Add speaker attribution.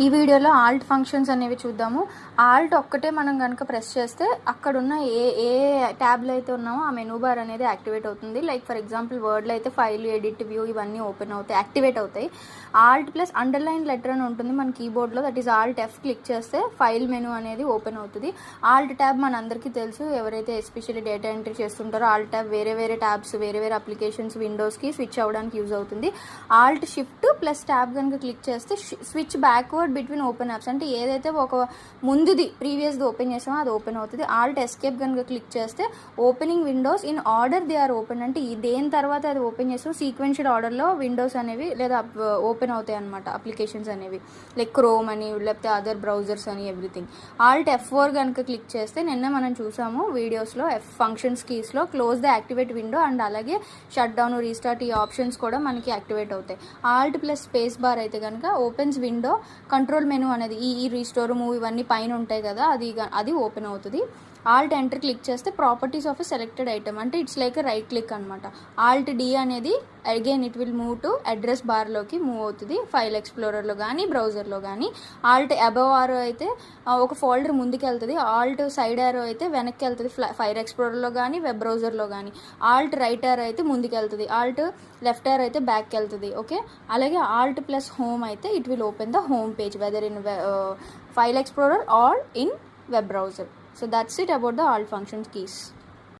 Speaker 1: ఈ వీడియోలో Alt functions అనేవి చూద్దాము. ఆల్ట్ ఒక్కటే మనం కనుక ప్రెస్ చేస్తే అక్కడున్న ఏ ట్యాబ్లో అయితే ఉన్నామో ఆ మెనూ బార్ అనేది యాక్టివేట్ అవుతుంది. లైక్ ఫర్ ఎగ్జాంపుల్ వర్డ్లో అయితే ఫైల్, ఎడిట్, వ్యూ ఇవన్నీ ఓపెన్ అవుతాయి, యాక్టివేట్ అవుతాయి. ఆల్ట్ ప్లస్ అండర్లైన్ లెటర్ అని ఉంటుంది మన కీబోర్డ్లో, that is alt F click చేస్తే ఫైల్ మెనూ అనేది ఓపెన్ అవుతుంది. ఆల్ట్ ట్యాబ్ మన అందరికీ తెలుసు, ఎవరైతే ఎస్పెషల్లీ డేటా ఎంట్రీ చేస్తుంటారో ఆల్ట్ ట్యాబ్ వేరే ట్యాబ్స్, వేరే అప్లికేషన్స్ విండోస్కి స్విచ్ అవ్వడానికి యూజ్ అవుతుంది. ఆల్ట్ షిఫ్ట్ ప్లస్ ట్యాబ్ కనుక క్లిక్ చేస్తే switch backward between open apps, అంటే ఏదైతే ఒక ముందుది ప్రీవియస్ది ఓపెన్ చేసామో అది ఓపెన్ అవుతుంది. ఆల్ట్ ఎస్కేప్ కనుక క్లిక్ చేస్తే opening windows in order they are open, అంటే దేని తర్వాత అది ఓపెన్ చేస్తాం సీక్వెన్షియల్ ఆర్డర్లో విండోస్ అనేవి లేదా ఓపెన్ అవుతాయి అనమాట, అప్లికేషన్స్ అనేవి లైక్ క్రోమ్ అని లేకపోతే అదర్ బ్రౌజర్స్ అని ఎవ్రీథింగ్. ఆల్ట్ F4 కనుక క్లిక్ చేస్తే నిన్న మనం చూసాము వీడియోస్లో F ఫంక్షన్స్ కీస్లో close the activate window and అలాగే షట్ డౌన్, రీస్టార్ట్ ఈ ఆప్షన్స్ కూడా మనకి యాక్టివేట్ అవుతాయి. ఆల్ట్ ప్లస్ స్పేస్ బార్ అయితే కనుక ఓపెన్స్ విండో, కంట్రోల్ మెనూ అనేది ఈ రీస్టోర్, మూవ్ ఇవన్నీ పైన ఉంటాయి కదా, అది ఓపెన్ అవుతుంది. ఆల్ట్ ఎంటర్ క్లిక్ చేస్తే properties of a selected item, అంటే ఇట్స్ లైక్ రైట్ క్లిక్ అనమాట. ఆల్ట్ D అనేది again it will move to address బార్లోకి మూవ్ అవుతుంది, ఫైల్ ఎక్స్ప్లోరర్లో కానీ బ్రౌజర్లో కానీ. ఆల్ట్ అబవ్ ఆరో అయితే ఒక ఫోల్డర్ ముందుకు వెళ్తుంది, ఆల్ట్ సైడ్ ఆరో అయితే వెనక్కి వెళ్తుంది ఫైల్ ఎక్స్ప్లోరర్లో కానీ వెబ్ బ్రౌజర్లో కానీ. ఆల్ట్ రైట్ ఆరో అయితే ముందుకు వెళ్తుంది, ఆల్ట్ లెఫ్ట్ ఆరో అయితే బ్యాక్కి వెళ్తుంది. ఓకే, అలాగే ఆల్ట్ ప్లస్ హోమ్ అయితే it will open the home page whether in file explorer or in web browser. So that's it about the alt functions keys.